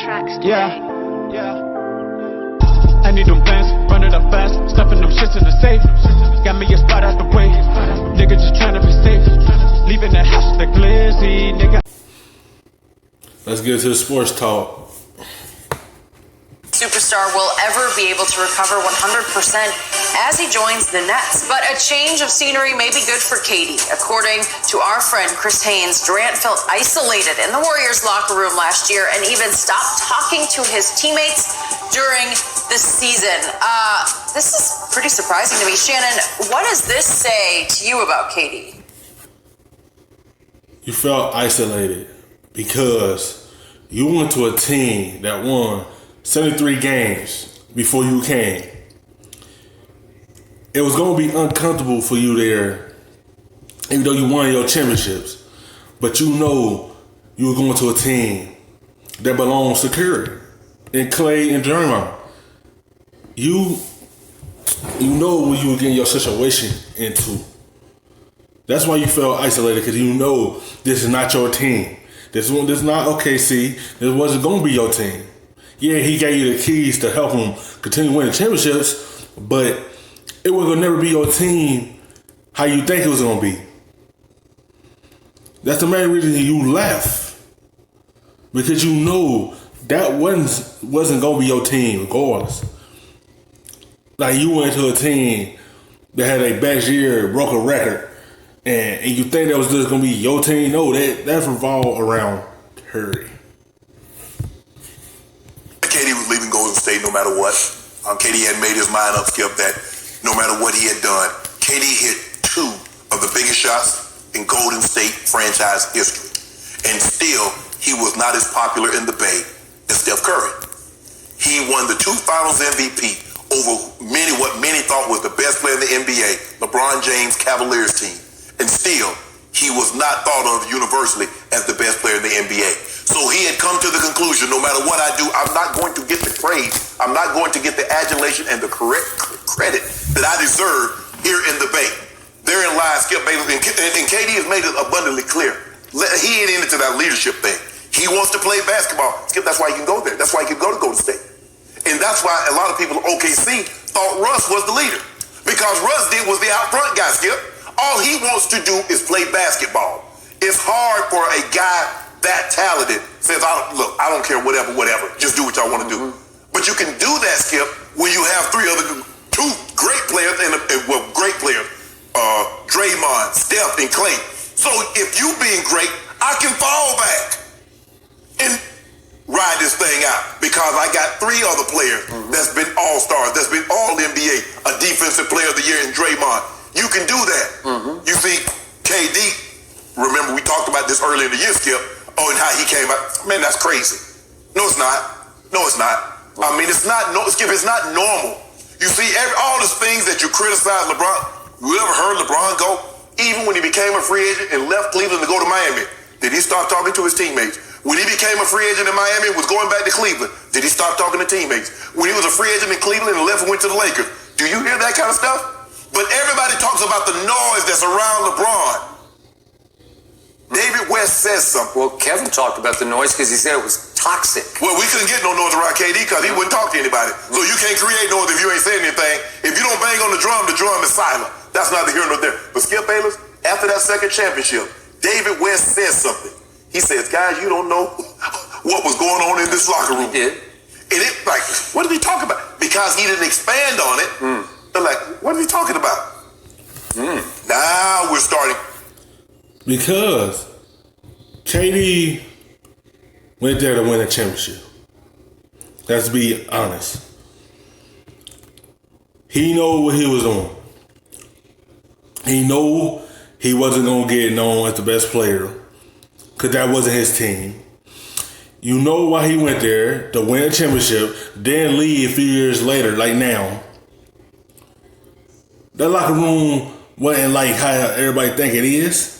tracks today. Yeah. I need them bands, run it up fast, stuffing them shits in the safe. Got me a spot out the way, nigga just tryna be safe. Leaving the house with the glizzy, nigga. Let's get to the sports talk. Superstar will ever be able to recover 100% as he joins the Nets. But a change of scenery may be good for KD. According to our friend Chris Haynes, Durant felt isolated in the Warriors locker room last year and even stopped talking to his teammates during the season. This is pretty surprising to me. Shannon, what does this say to you about KD? You felt isolated because you went to a team that won 73 games before you came. It was going to be uncomfortable for you there, even though you won your championships. But you know you were going to a team that belongs to Curry and Clay and Durant. You know what you were getting your situation into. That's why you felt isolated, because you know this is not your team. This is not OKC. This wasn't going to be your team. Yeah, he gave you the keys to help him continue winning championships, but it was gonna never be your team how you think it was gonna be. That's the main reason you left, because you know that wasn't gonna be your team regardless. Like, you went to a team that had a best year, broke a record, and you think that was just gonna be your team. No, that's revolved around Curry. KD was leaving Golden State no matter what. KD had made his mind up, Skip, that no matter what he had done, KD hit 2 of the biggest shots in Golden State franchise history. And still, he was not as popular in the Bay as Steph Curry. He won the 2 Finals MVP over what many thought was the best player in the NBA, LeBron James Cavaliers team. And still, he was not thought of universally as the best player in the NBA. So he had come to the conclusion, no matter what I do, I'm not going to get the praise. I'm not going to get the adulation and the correct credit that I deserve here in the Bay. Therein lies Skip Bayless. And KD has made it abundantly clear. He ain't into that leadership thing. He wants to play basketball. Skip, that's why he can go there. That's why he can go to Golden State. And that's why a lot of people at OKC thought Russ was the leader. Because Russ was the out front guy, Skip. All he wants to do is play basketball. It's hard for a guy that talented says, I don't care, whatever, just do what y'all want to do. But you can do that, Skip, when you have 2 great players Draymond, Steph, and Clay. So if you being great, I can fall back and ride this thing out, because I got 3 other players that's been all-stars, that's been all-NBA, a defensive player of the year in Draymond. You can do that. You see, KD, remember we talked about this earlier in the year, Skip, and how he came out. Man, that's crazy. No, it's not. I mean, Skip, it's not normal. You see, all the things that you criticize LeBron, you ever heard LeBron go? Even when he became a free agent and left Cleveland to go to Miami, did he start talking to his teammates? When he became a free agent in Miami and was going back to Cleveland, did he start talking to teammates? When he was a free agent in Cleveland and left and went to the Lakers, do you hear that kind of stuff? But everybody talks about the noise that's around LeBron. David West says something. Well, Kevin talked about the noise because he said it was toxic. Well, we couldn't get no noise around KD because he wouldn't talk to anybody. So you can't create noise if you ain't saying anything. If you don't bang on the drum is silent. That's neither here nor there. But Skip Bayless, after that second championship, David West says something. He says, guys, you don't know what was going on in this locker room. He did. And it, like, what did he talk about? Because he didn't expand on it. They're like, what are you talking about? Now we're starting. Because KD went there to win a championship. Let's be honest. He know what he was on. He know he wasn't going to get known as the best player, because that wasn't his team. You know why he went there, to win a championship, then leave a few years later, like now. That locker room wasn't like how everybody think it is.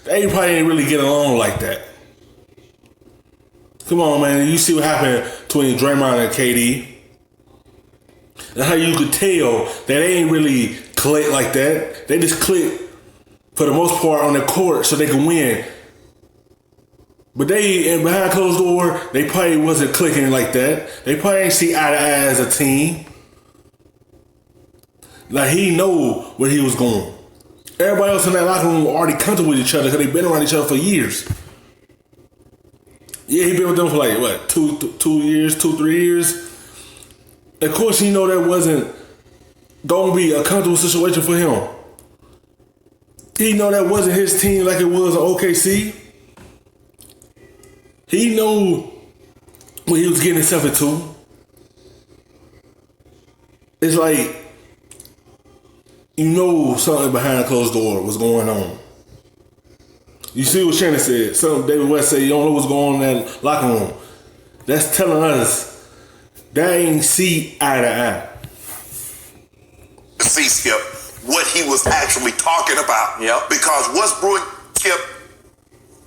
They probably ain't really get along like that. Come on, man. You see what happened between Draymond and KD. That's how you could tell that they ain't really click like that. They just click for the most part on the court so they can win. But they, and behind closed door, they probably wasn't clicking like that. They probably ain't see eye to eye as a team. Like, he know where he was going. Everybody else in that locker room already comfortable with each other because they've been around each other for years. Yeah, he been with them for like, what, 2 years, 3 years? Of course, he know that wasn't gonna be a comfortable situation for him. He know that wasn't his team like it was in OKC. He knew what he was getting himself into. It's like, you know something behind closed door was going on. You see what Shannon said. Something David West said, you don't know what's going on in that locker room. That's telling us they ain't see eye to eye. See, Skip, what he was actually talking about. Yep. Because what's brewing, Skip,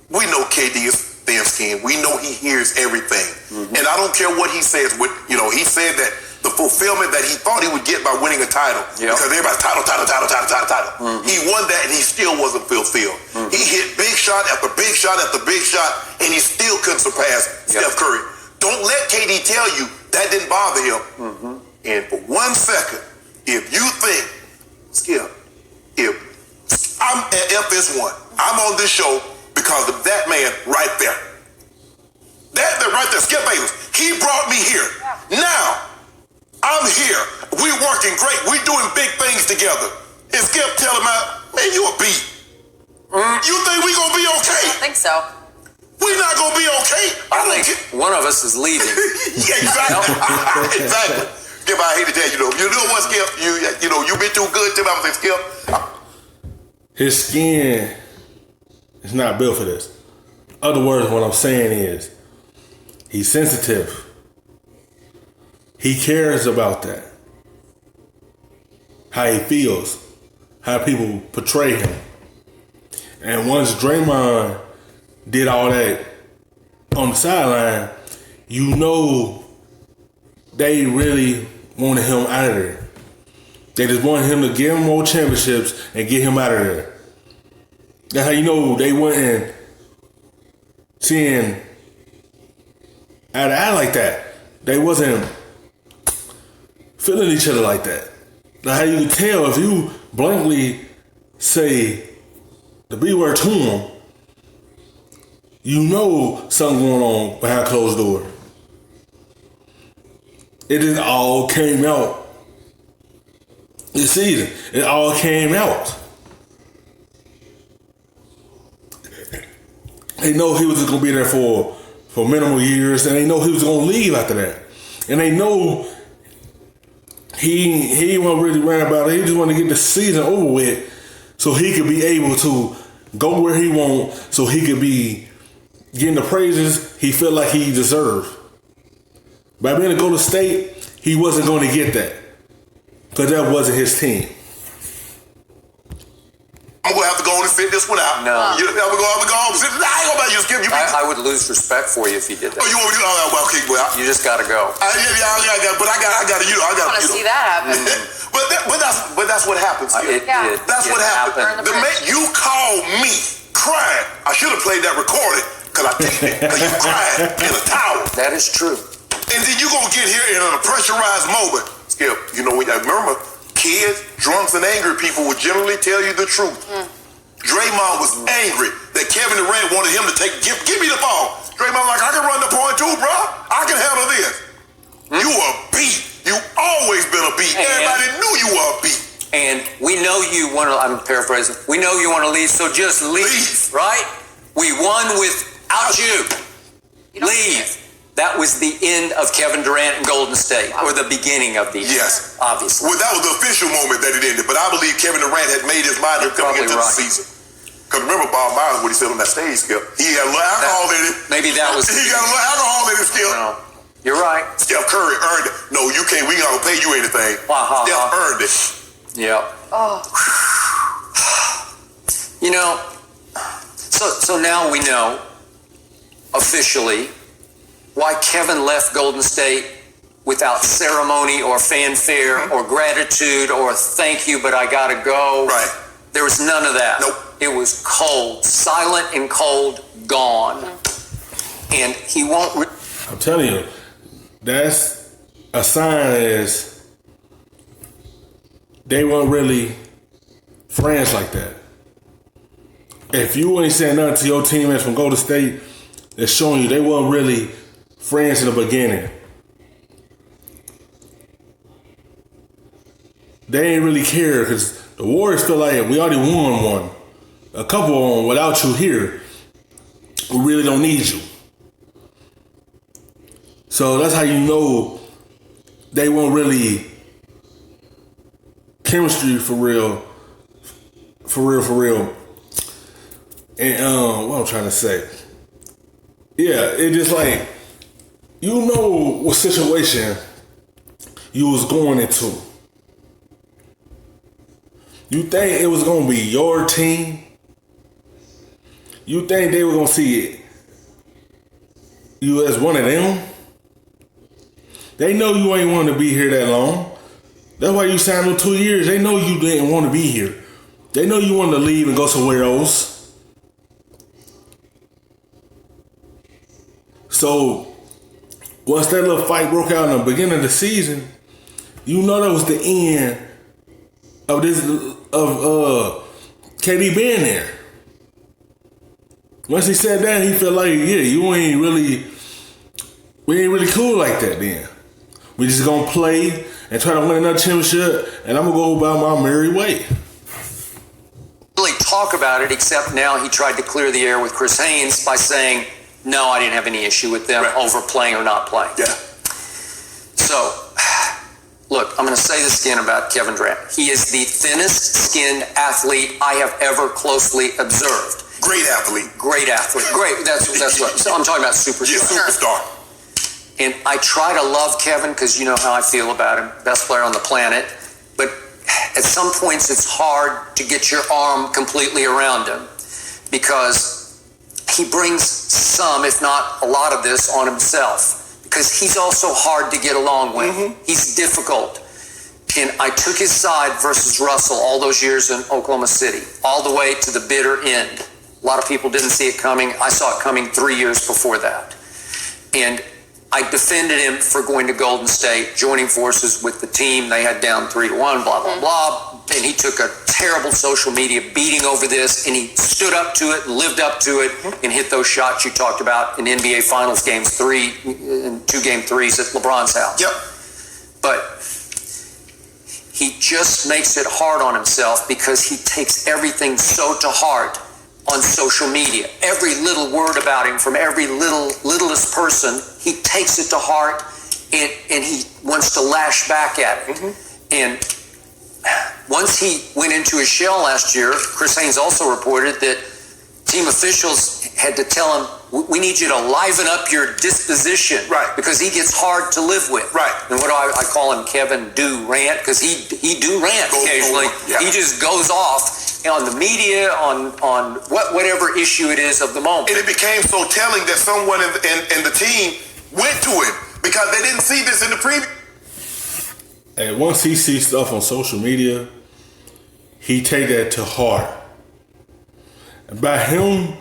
we know KD is thin-skinned. We know he hears everything. Mm-hmm. And I don't care what he says. He said that the fulfillment that he thought he would get by winning a title. Yep. Because everybody's title. Mm-hmm. He won that and he still wasn't fulfilled. Mm-hmm. He hit big shot after big shot after big shot and he still couldn't surpass Steph Curry. Don't let KD tell you that didn't bother him. Mm-hmm. And for 1 second, if you think, Skip, if I'm at FS1, I'm on this show because of that man right there. That right there, Skip Bayless. He brought me here. Now, I'm here. We working great. We doing big things together. And Skip tell him out, man, you a beat. You think we gonna be okay? I think so. We not gonna be okay. I think one of us is leaving. Yeah, exactly. Exactly. Skip, I hate to tell you, you know what, Skip? You been too good to me. I'm saying, Skip. His skin is not built for this. Other words, what I'm saying is, he's sensitive. He cares about that. How he feels. How people portray him. And once Draymond did all that on the sideline, you know they really wanted him out of there. They just wanted him to give him more championships and get him out of there. That's how you know they wasn't seeing eye to eye like that. They wasn't feeling each other like that. Now how you can tell if you blankly say the B word to him, you know something going on behind closed door. It just all came out this season. It all came out. They know he was just gonna be there for minimal years, and they know he was gonna leave after that. And they know he wasn't really worried about it. He just wanted to get the season over with so he could be able to go where he want, so he could be getting the praises he felt like he deserved. By being a Golden State, he wasn't going to get that because that wasn't his team. I'm going to have to go on and fit this one out. No. I'm going to go on. I ain't going to let you skip. I would lose respect for you if you did that. Oh, you want me to do well, okay, well, You just got to go. I got to, I want to see that happen. but that's what happens. That's what happened. You called me crying. I should have played that recording because I did it. Because you cried in a towel. That is true. And then you're going to get here in a pressurized moment. Skip, remember, kids, drunks, and angry people would generally tell you the truth. Draymond was angry that Kevin Durant wanted him to give me the ball. Draymond like, I can run the point too, bro. I can handle this. You a beat. You always been a beat. Everybody knew you were a beat. And we know you want to, I'm paraphrasing, we know you want to leave, so just leave. Right? We won without you. Leave. That was the end of Kevin Durant and Golden State, or the beginning of the end. Yes. Obviously. Well, that was the official moment that it ended, but I believe Kevin Durant had made his mind up coming into the season. Because remember Bob Myers, what he said on that stage, Skip, he had a little alcohol in it. Maybe that was... He got a little alcohol in it, Skip. No, you're right. Steph Curry earned it. No, you can't, we ain't gonna pay you anything. Steph earned it. Yeah. Oh. So now we know, officially, why Kevin left Golden State without ceremony or fanfare or gratitude or thank you, but I gotta go. Right. There was none of that. Nope. It was cold, silent and cold, gone. And he won't. I'm telling you, that's a sign as they weren't really friends like that. If you ain't saying nothing to your teammates from Golden State, it's showing you they weren't really friends in the beginning. They ain't really care because the Warriors feel like we already won one. A couple of them without you here. We really don't need you. So that's how you know they weren't really chemistry for real. For real. And what I'm trying to say. Yeah, it just like, you know what situation you was going into. You think it was going to be your team? You think they were going to see it you as one of them? They know you ain't want to be here that long. That's why you signed them 2 years. They know you didn't want to be here. They know you wanted to leave and go somewhere else. So, once that little fight broke out in the beginning of the season, you know that was the end of KD being there. Once he sat down, he felt like, yeah, we ain't really cool like that then. We just gonna play and try to win another championship, and I'm gonna go about my merry way. Really talk about it, except now he tried to clear the air with Chris Haynes by saying, no, I didn't have any issue with them overplaying or not playing. Yeah. So, look, I'm going to say this again about Kevin Durant. He is the thinnest skinned athlete I have ever closely observed. Great athlete. Great athlete. Great. That's what so I'm talking about. Superstar. Yeah, superstar. And I try to love Kevin because you know how I feel about him. Best player on the planet. But at some points it's hard to get your arm completely around him because he brings some, if not a lot of this on himself. Because he's also hard to get along with. Mm-hmm. He's difficult. And I took his side versus Russell all those years in Oklahoma City, all the way to the bitter end. A lot of people didn't see it coming. I saw it coming 3 years before that. And I defended him for going to Golden State, joining forces with the team. They had down 3-1, blah, blah, blah. And he took a terrible social media beating over this, and he stood up to it, lived up to it, and hit those shots you talked about in NBA Finals Game 3 and 2 Game 3s at LeBron's house. Yep. But he just makes it hard on himself because he takes everything so to heart on social media. Every little word about him from every littlest person, he takes it to heart, and he wants to lash back at it. Mm-hmm. And once he went into his shell last year, Chris Haynes also reported that team officials had to tell him, we need you to liven up your disposition. Right. Because he gets hard to live with. Right. And what do I call him? Kevin Durant, because he do rant occasionally. Yeah. He just goes off on the media, on whatever issue it is of the moment. And it became so telling that someone in the team went to him because they didn't see this in the preview. And once he sees stuff on social media, he take that to heart. And by him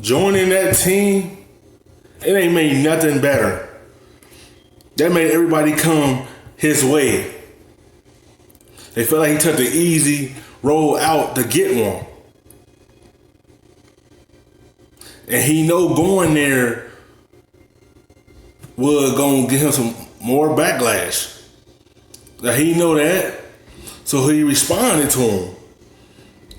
joining that team, it ain't made nothing better. That made everybody come his way. They felt like he took the easy road out to get one. And he know going there was gonna give him some more backlash. Now he know that, so he responded to him.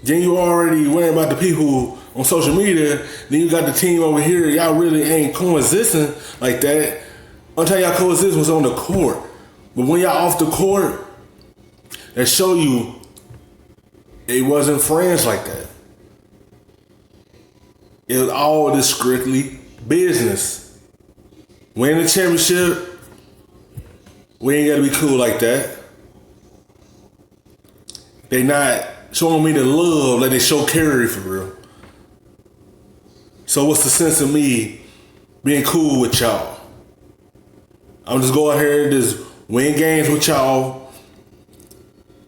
Then you already worrying about the people on social media. Then you got the team over here. Y'all really ain't coexisting like that. Until y'all coexist was on the court. But when y'all off the court, that show you it wasn't friends like that. It was all just strictly business. Win the championship, we ain't gotta be cool like that. They not showing me the love like they show Curry for real. So what's the sense of me being cool with y'all? I'm just go out here and just win games with y'all,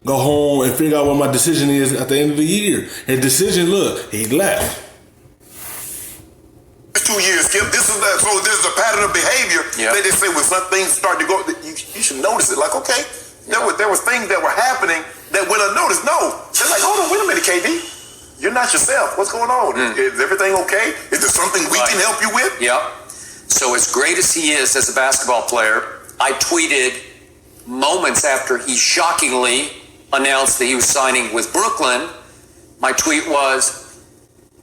go home and figure out what my decision is at the end of the year. His decision, look, he left. It's to 2 years, Skip. This is so there's a pattern of behavior that they say when some things start to go, you should notice it. Like, okay, there was things that were happening that went unnoticed. No, they're like, hold on, wait a minute, KD. You're not yourself. What's going on? Is everything okay? Is there something we can help you with? Yep. So as great as he is as a basketball player, I tweeted moments after he shockingly announced that he was signing with Brooklyn. My tweet was,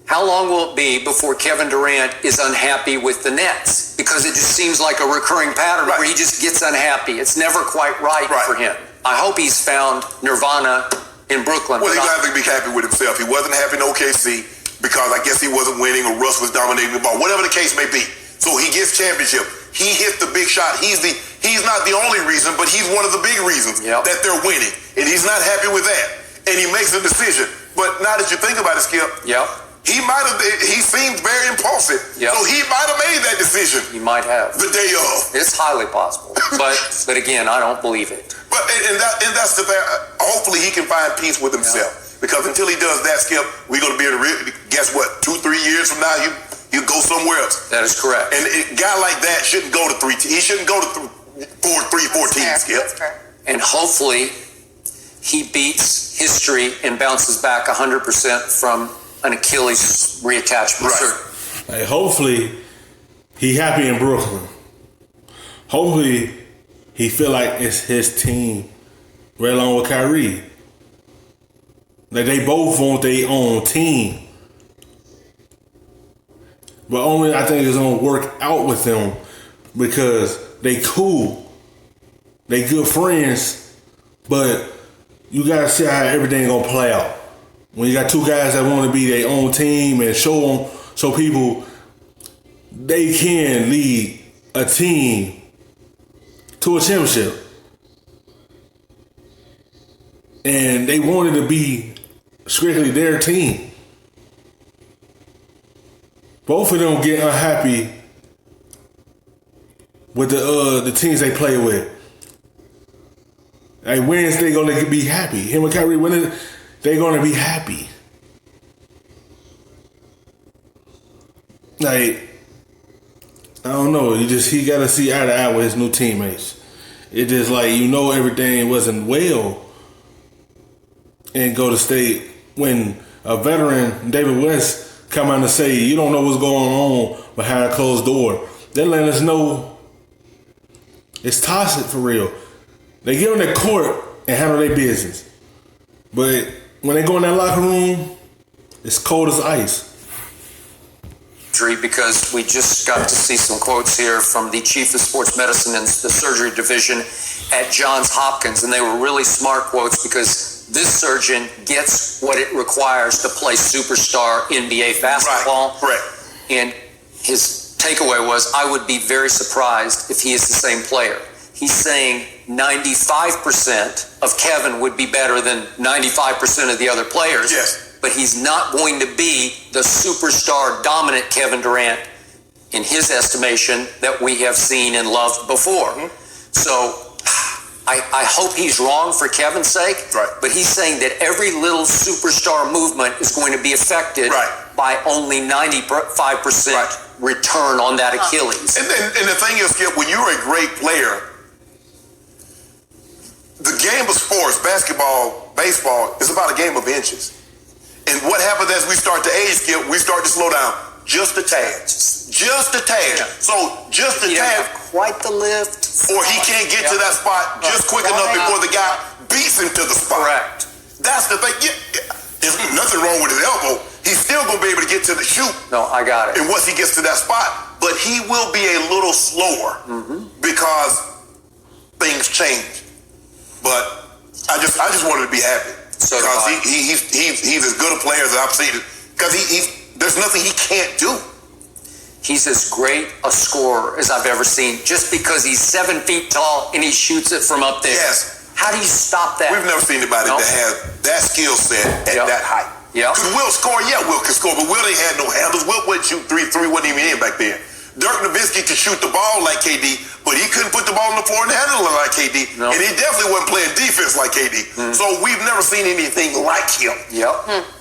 how long will it be before Kevin Durant is unhappy with the Nets? Because it just seems like a recurring pattern where he just gets unhappy. It's never quite right for him. I hope he's found nirvana in Brooklyn. Well, he got to be happy with himself. He wasn't happy in OKC because I guess he wasn't winning or Russ was dominating the ball, whatever the case may be. So he gets championship. He hit the big shot. He's not the only reason, but he's one of the big reasons that they're winning. And he's not happy with that. And he makes a decision. But now that you think about it, Skip, he seems very impulsive. So he might have made that decision. He might have. The day of. It's highly possible. But again, I don't believe it. But and that's the thing. Hopefully he can find peace with himself. Because until he does that, Skip, we're going to be able to guess what? 2-3 years from now, you go somewhere else. That is correct. And a guy like that shouldn't go to 3. He shouldn't go to 14, Skip. And hopefully he beats history and bounces back 100% from an Achilles reattachment. Hey, hopefully he happy in Brooklyn. Hopefully he feel like it's his team right along with Kyrie. Like they both want their own team. But only I think it's gonna work out with them because they cool. They good friends, but you gotta see how everything gonna play out. When you got two guys that want to be their own team and show people they can lead a team to a championship. And they wanted to be strictly their team. Both of them get unhappy with the teams they play with. Like when's they gonna be happy? Him and Kyrie, when they gonna be happy? Like I don't know. He gotta see eye to eye with his new teammates. It just like everything wasn't well in Golden State when a veteran David West come out and say you don't know what's going on behind a closed door. They let us know it's toxic for real. They get on their court and handle their business, but when they go in that locker room, it's cold as ice. Because we just got to see some quotes here from the chief of sports medicine in the surgery division at Johns Hopkins, and they were really smart quotes because this surgeon gets what it requires to play superstar NBA basketball. Right. And his takeaway was, I would be very surprised if he is the same player. He's saying 95% of Kevin would be better than 95% of the other players. Yes. But he's not going to be the superstar dominant Kevin Durant, in his estimation, that we have seen and loved before. So I hope he's wrong for Kevin's sake, but he's saying that every little superstar movement is going to be affected by only 95% return on that Achilles. And the thing is, Skip, when you're a great player, the game of sports, basketball, baseball, is about a game of inches. And what happens as we start to age, Skip, we start to slow down just a tad. Just a tad. So just a tad. Quite the lift. Or he can't get to that spot just quick enough before the guy beats him to the spot. Correct. That's the thing. There's nothing wrong with his elbow. He's still going to be able to get to the shoot. No, I got it. And once he gets to that spot, but he will be a little slower because things change. But I just wanted to be happy. So because he's as good a player as I've seen it. Because there's nothing he can't do. He's as great a scorer as I've ever seen, just because he's 7 feet tall and he shoots it from up there. Yes. How do you stop that? We've never seen anybody that has that skill set at that height. Could Will score? Yeah, Will could score, but Will ain't had no handles. Will wouldn't shoot 3 wasn't even in back then. Dirk Nowitzki could shoot the ball like KD, but he couldn't put the ball on the floor and handle it like KD. And he definitely wasn't playing defense like KD. So we've never seen anything like him.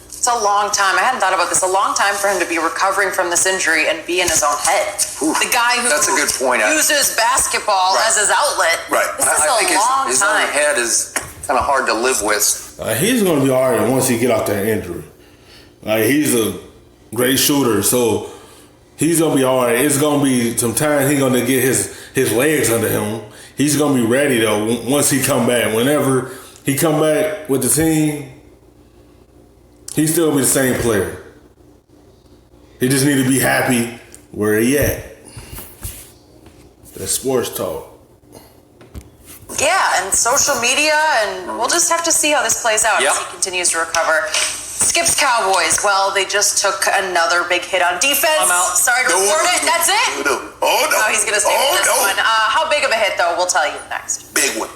So It's a long time. I hadn't thought about this. A long time for him to be recovering from this injury and be in his own head. The guy who That's a good point. uses basketball as his outlet. Right. This is I think a long his time. own head is kind of hard to live with. He's going to be all right once he get out that injury. He's a great shooter, so he's going to be all right. It's going to be some time he's going to get his legs under him. He's going to be ready, though, once he come back. Whenever he come back with the team, he still be the same player. He just need to be happy where he at. That's sports talk. Yeah, and social media, and we'll just have to see how this plays out as he continues to recover. Skip's Cowboys, well, they just took another big hit on defense. I'm out. Sorry to report it. That's it? No. Oh, no. Oh, he's going to stay with this one. How big of a hit, though? We'll tell you next. Big one.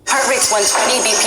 Heart rate's 120, BP